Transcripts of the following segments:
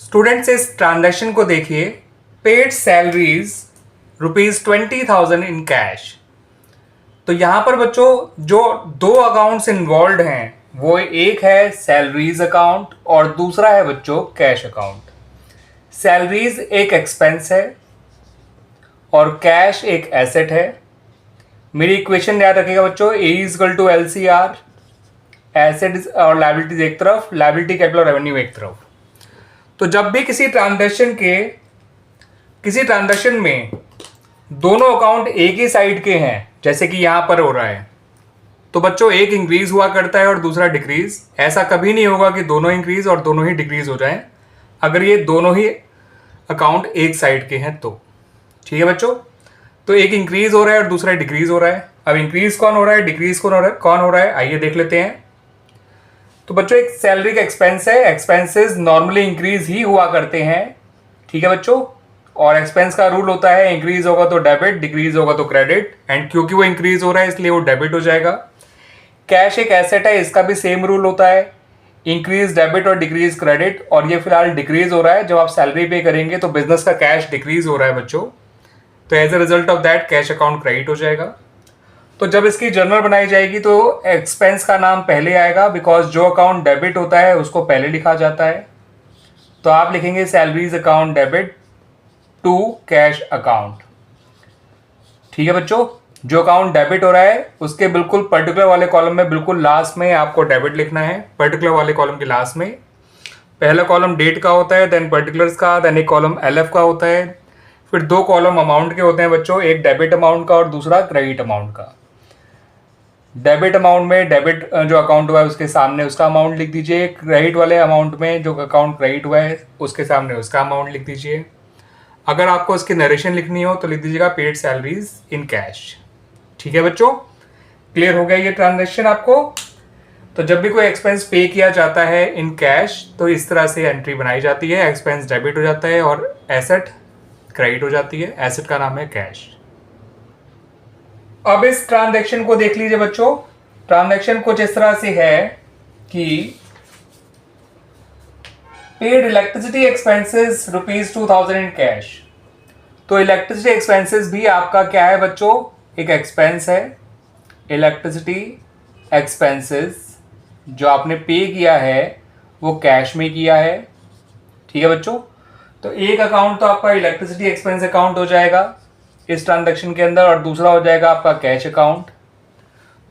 Students इस transaction को देखिए, पेड सैलरीज ₹20,000 इन कैश। तो यहां पर बच्चों जो दो अकाउंट्स इन्वॉल्व हैं वो एक है सैलरीज अकाउंट और दूसरा है बच्चों कैश अकाउंट। सैलरीज एक एक्सपेंस है और कैश एक एसेट है। मेरी इक्वेशन याद रखिएगा बच्चों, A equal to L C R, asset और लाइबिलिटीज एक तरफ, लाइबिलिटी कैपिटल और रेवेन्यू एक तरफ। तो जब भी किसी ट्रांजैक्शन में दोनों अकाउंट एक ही साइड के हैं, जैसे कि यहां पर हो रहा है, तो बच्चों एक इंक्रीज हुआ करता है और दूसरा डिक्रीज। ऐसा कभी नहीं होगा कि दोनों इंक्रीज और दोनों ही डिक्रीज हो जाएं, अगर ये दोनों ही अकाउंट एक साइड के हैं तो। ठीक है बच्चों, तो एक इंक्रीज हो रहा है और दूसरा डिक्रीज हो रहा है। अब इंक्रीज कौन हो रहा है, डिक्रीज कौन हो रहा है, आइए देख लेते हैं। तो बच्चों एक सैलरी का एक्सपेंस है, एक्सपेंसेस नॉर्मली इंक्रीज ही हुआ करते हैं। ठीक है बच्चों, और एक्सपेंस का रूल होता है इंक्रीज होगा तो डेबिट, डिक्रीज होगा तो क्रेडिट, एंड क्योंकि वो इंक्रीज हो रहा है इसलिए वो डेबिट हो जाएगा। कैश एक एसेट है, इसका भी सेम रूल होता है, इंक्रीज डेबिट और डिक्रीज क्रेडिट, और ये फिलहाल डिक्रीज हो रहा है। जब आप सैलरी पे करेंगे तो बिजनेस का कैश डिक्रीज हो रहा है बच्चों, तो as a result of that cash account credit हो जाएगा। तो जब इसकी जर्नल बनाई जाएगी तो एक्सपेंस का नाम पहले आएगा, बिकॉज जो अकाउंट डेबिट होता है उसको पहले लिखा जाता है। तो आप लिखेंगे salaries account debit to cash account. ठीक है बच्चों, जो अकाउंट डेबिट हो रहा है उसके बिल्कुल पर्टिकुलर वाले कॉलम में बिल्कुल लास्ट में आपको डेबिट लिखना है। पर्टिकुलर वाले कॉलम के लास्ट में पहला कॉलम डेट का होता है, देन पर्टिकुलर्स का, देन एक कॉलम एलएफ का होता है, फिर दो कॉलम अमाउंट के होते हैं बच्चों, एक डेबिट अमाउंट का और दूसरा क्रेडिट अमाउंट का। डेबिट अमाउंट में डेबिट जो अकाउंट हुआ है उसके सामने उसका अमाउंट लिख दीजिए, क्रेडिट वाले अमाउंट में जो अकाउंट क्रेडिट हुआ है उसके सामने उसका अमाउंट लिख दीजिए। अगर आपको इसकी नरेशन लिखनी हो तो लिख दीजिएगा पेड सैलरीज इन कैश। ठीक है बच्चों, क्लियर हो गया ये ट्रांजैक्शन आपको। तो जब भी कोई एक्सपेंस पे किया जाता है इन कैश तो इस तरह से एंट्री बनाई जाती है, एक्सपेंस डेबिट हो जाता है और एसेट क्रेडिट हो जाती है। एसेट का नाम है कैश। अब इस ट्रांजैक्शन को देख लीजिए बच्चों। ट्रांजैक्शन कुछ इस तरह से है कि paid electricity expenses ₹2,000 in cash. तो इलेक्ट्रिसिटी एक्सपेंसेस भी आपका क्या है बच्चों, एक एक्सपेंस है। इलेक्ट्रिसिटी एक्सपेंसेस जो आपने पे किया है वो कैश में किया है। ठीक है बच्चों, तो एक अकाउंट तो आपका इलेक्ट्रिसिटी एक्सपेंस अकाउंट हो जाएगा इस ट्रांजैक्शन के अंदर, और दूसरा हो जाएगा आपका कैश अकाउंट।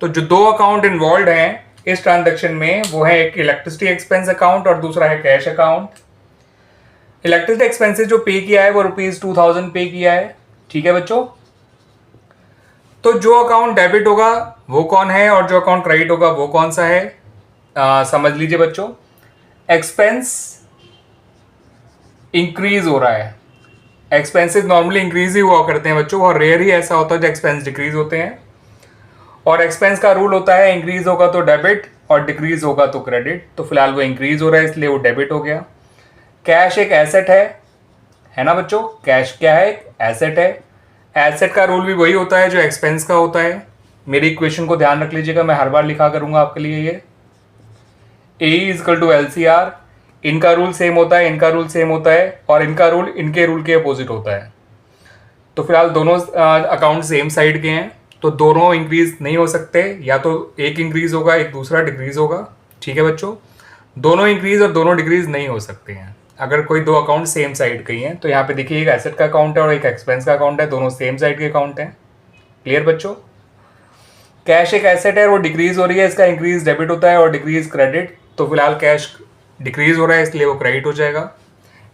तो जो दो अकाउंट इन्वॉल्व हैं इस ट्रांजैक्शन में वो है एक इलेक्ट्रिसिटी एक्सपेंस अकाउंट और दूसरा है कैश अकाउंट। इलेक्ट्रिसिटी एक्सपेंसेस जो पे किया है वो ₹2,000 पे किया है। ठीक है बच्चों, तो जो अकाउंट डेबिट होगा वो कौन है और जो अकाउंट क्रेडिट होगा वो कौन सा है, समझ लीजिए बच्चों। एक्सपेंस इंक्रीज हो रहा है, एक्सपेंसेस नॉर्मली इंक्रीज ही हुआ करते हैं बच्चों, और रेयर ही ऐसा होता है जो एक्सपेंस डिक्रीज होते हैं। और एक्सपेंस का रूल होता है इंक्रीज होगा तो डेबिट और डिक्रीज होगा तो क्रेडिट। तो फिलहाल वो इंक्रीज हो रहा है इसलिए वो डेबिट हो गया। कैश एक एसेट है ना बच्चों, कैश क्या है, एक एसेट है। एसेट का रूल भी वही होता है जो एक्सपेंस का होता है। मेरी इक्वेशन को ध्यान रख लीजिएगा, मैं हर बार लिखा करूंगा आपके लिए ये। A equal to L C R, इनका रूल सेम होता है, इनका रूल सेम होता है, और इनका रूल इनके रूल के अपोजिट होता है। तो फिलहाल दोनों अकाउंट सेम साइड के हैं तो दोनों इंक्रीज नहीं हो सकते, या तो एक इंक्रीज होगा एक दूसरा डिक्रीज होगा। ठीक है बच्चों, दोनों इंक्रीज और दोनों डिक्रीज नहीं हो सकते हैं अगर कोई दो अकाउंट सेम साइड के ही हैं। तो यहाँ पे देखिए एक एसेट का अकाउंट है और एक एक्सपेंस का अकाउंट है, दोनों सेम साइड के अकाउंट हैं। क्लियर बच्चों, कैश एक एसेट है, वो डिक्रीज हो रही है, इसका इंक्रीज डेबिट होता है और डिक्रीज क्रेडिट। तो फिलहाल कैश डिक्रीज हो रहा है इसलिए वो क्रेडिट हो जाएगा।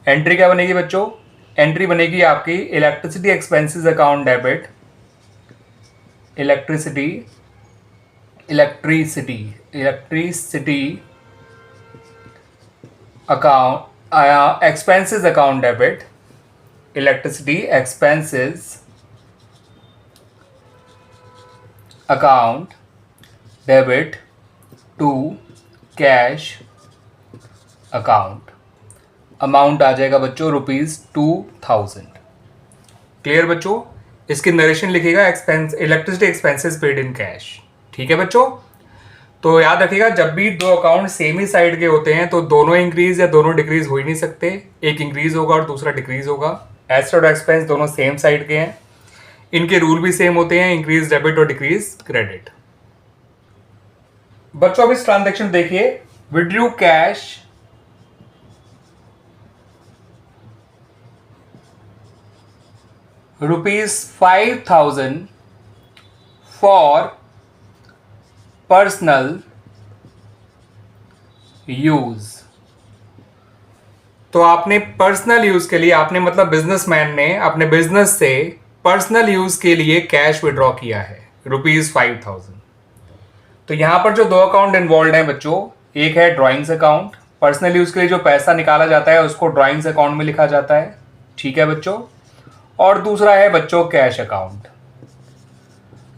एंट्री क्या बनेगी बच्चों, एंट्री बनेगी आपकी electricity expenses account debit, electricity account expenses account debit, electricity expenses account debit to cash account. Amount आ जाएगा बच्चों ₹2,000। क्लियर बच्चों, इसकी नरेशन लिखिएगा expense electricity expenses paid in cash. ठीक है बच्चों, तो याद रखिएगा, जब भी दो अकाउंट सेम ही साइड के होते हैं तो दोनों इंक्रीज या दोनों डिक्रीज हो ही नहीं सकते, एक इंक्रीज होगा और दूसरा डिक्रीज होगा। एसेट और एक्सपेंस दोनों सेम साइड के हैं, इनके रूल भी सेम होते हैं, इंक्रीज डेबिट और डिक्रीज क्रेडिट। बच्चों अब इस ट्रांजेक्शन देखिए, withdrew cash ₹5,000 for personal use. तो आपने पर्सनल यूज के लिए, आपने मतलब बिजनेसमैन ने अपने बिजनेस से पर्सनल यूज के लिए कैश विड्रॉ किया है ₹5,000। तो यहां पर जो दो अकाउंट इन्वॉल्व हैं बच्चों, एक है ड्राइंग्स अकाउंट, पर्सनल यूज के लिए जो पैसा निकाला जाता है उसको ड्राइंग्स अकाउंट में लिखा जाता है, ठीक है बच्चों। और दूसरा है बच्चों कैश अकाउंट।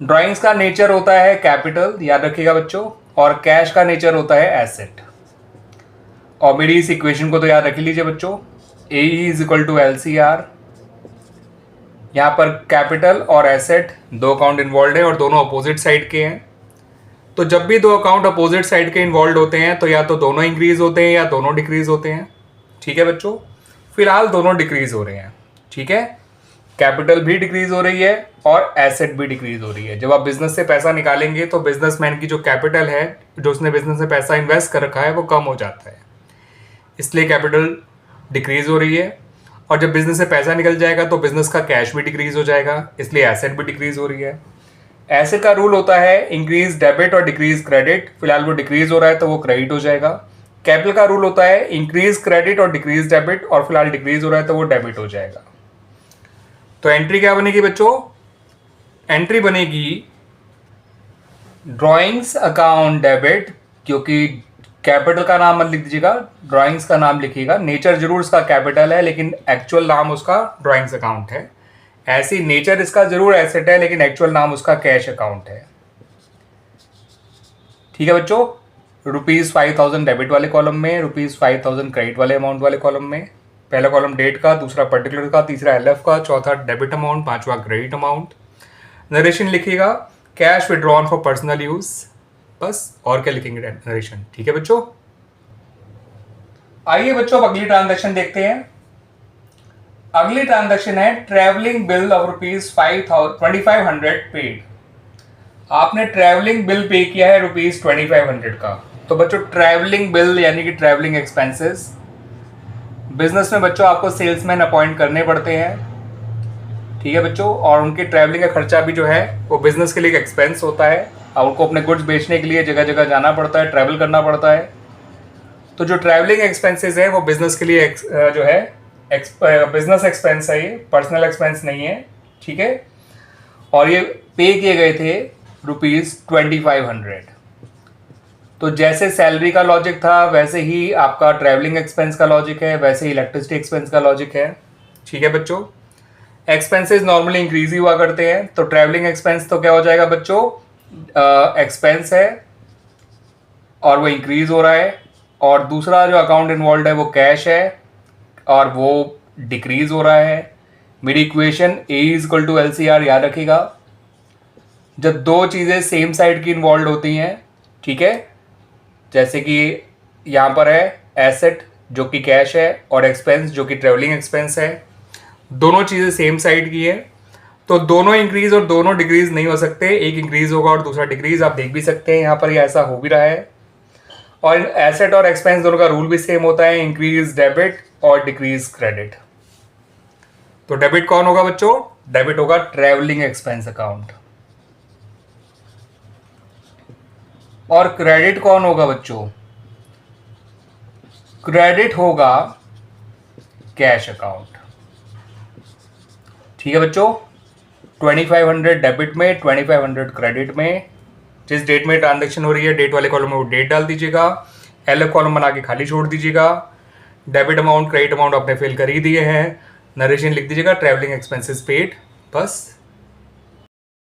ड्राइंग्स का नेचर होता है कैपिटल, याद रखिएगा बच्चों, और कैश का नेचर होता है एसेट। और मेरी इस इक्वेशन को तो याद रख लीजिए बच्चों, AE = LCR। यहां पर कैपिटल और एसेट दो अकाउंट इन्वॉल्व है और दोनों अपोजिट साइड के हैं। तो जब भी दो अकाउंट अपोजिट साइड के इन्वॉल्व होते हैं तो या तो दोनों इंक्रीज होते हैं या दोनों डिक्रीज होते हैं, ठीक है बच्चों। फिलहाल दोनों डिक्रीज हो रहे हैं, ठीक है। कैपिटल भी डिक्रीज हो रही है और एसेट भी डिक्रीज हो रही है। जब आप बिजनेस से पैसा निकालेंगे तो बिजनेसमैन की जो कैपिटल है, जो उसने बिजनेस में पैसा इन्वेस्ट कर रखा है, वो कम हो जाता है, इसलिए कैपिटल डिक्रीज हो रही है। और जब बिजनेस से पैसा निकल जाएगा तो बिजनेस का कैश भी डिक्रीज हो जाएगा, इसलिए एसेट भी डिक्रीज हो रही है। एसेट का रूल होता है इंक्रीज डेबिट और डिक्रीज क्रेडिट, फिलहाल वो डिक्रीज हो रहा है तो वो क्रेडिट हो जाएगा। कैपिटल का रूल होता है इंक्रीज क्रेडिट और डिक्रीज डेबिट, और फिलहाल डिक्रीज हो रहा है तो वो डेबिट हो जाएगा। तो एंट्री क्या बनेगी बच्चों? एंट्री बनेगी ड्राइंग्स अकाउंट डेबिट, क्योंकि कैपिटल का नाम मत लिख दीजिएगा, ड्राइंग्स का नाम लिखिएगा। नेचर जरूर उसका कैपिटल है लेकिन एक्चुअल नाम उसका ड्राइंग्स अकाउंट है। ऐसी नेचर इसका जरूर एसेट है लेकिन एक्चुअल नाम उसका कैश अकाउंट है, ठीक है बच्चों। ₹5,000 डेबिट वाले कॉलम में, ₹5,000 क्रेडिट वाले अमाउंट वाले कॉलम में। पहला कॉलम डेट का, दूसरा पर्टिकुलर का, तीसरा LF का, चौथा डेबिट अमाउंट, पांचवा क्रेडिट अमाउंट। नरेशन लिखिएगा cash withdrawn for personal use, बस। और क्या लिखेंगे नरेशन, ठीक है बच्चों। आइए बच्चों अब अगली ट्रांजैक्शन देखते हैं। अगली ट्रांजैक्शन है ट्रैवलिंग बिल ऑफ ₹2500 पेड। आपने ट्रैवलिंग बिल पे किया है ₹2500 का। तो बच्चों ट्रैवलिंग बिल यानी कि ट्रैवलिंग एक्सपेंसेस, बिजनेस में बच्चों आपको सेल्समैन अपॉइंट करने पड़ते हैं, ठीक है बच्चों। और उनके ट्रैवलिंग का खर्चा भी जो है वो बिजनेस के लिए एक एक्सपेंस होता है, और उनको अपने गुड्स बेचने के लिए जगह जगह जाना पड़ता है, ट्रैवल करना पड़ता है। तो जो ट्रैवलिंग एक्सपेंसेस है वो बिजनेस के लिए जो है बिजनेस एक्सपेंस है, ये पर्सनल एक्सपेंस नहीं है, ठीक है। और ये पे किए गए थे ₹2500। तो जैसे सैलरी का लॉजिक था वैसे ही आपका ट्रैवलिंग एक्सपेंस का लॉजिक है, वैसे ही इलेक्ट्रिसिटी एक्सपेंस का लॉजिक है, ठीक है बच्चों। एक्सपेंसेस नॉर्मली इंक्रीज ही हुआ करते हैं, तो ट्रैवलिंग एक्सपेंस तो क्या हो जाएगा बच्चों, एक्सपेंस है और वो इंक्रीज हो रहा है। और दूसरा जो अकाउंट इन्वॉल्व है वो कैश है और वो डिक्रीज हो रहा है। मेरी इक्वेशन AE = LCR याद रखिएगा। जब दो चीज़ें सेम साइड की इन्वॉल्व होती हैं, ठीक है, जैसे कि यहाँ पर है एसेट जो कि कैश है और एक्सपेंस जो कि ट्रेवलिंग एक्सपेंस है, दोनों चीज़ें सेम साइड की है, तो दोनों इंक्रीज और दोनों डिक्रीज नहीं हो सकते, एक इंक्रीज होगा और दूसरा डिक्रीज। आप देख भी सकते हैं यहाँ पर ये ऐसा हो भी रहा है। और एसेट और एक्सपेंस दोनों का रूल भी सेम होता है, इंक्रीज डेबिट और डिक्रीज क्रेडिट। तो डेबिट कौन होगा बच्चों? डेबिट होगा ट्रैवलिंग एक्सपेंस अकाउंट। और क्रेडिट कौन होगा बच्चों? क्रेडिट होगा कैश अकाउंट, ठीक है बच्चों। 2500 डेबिट में, 2500 क्रेडिट में। जिस डेट में ट्रांजैक्शन हो रही है डेट वाले कॉलम में वो डेट डाल दीजिएगा, LF कॉलम बना के खाली छोड़ दीजिएगा। डेबिट अमाउंट क्रेडिट अमाउंट आपने फिल कर ही दिए हैं, नरेशन लिख दीजिएगा ट्रैवलिंग एक्सपेंसेस पेड, बस।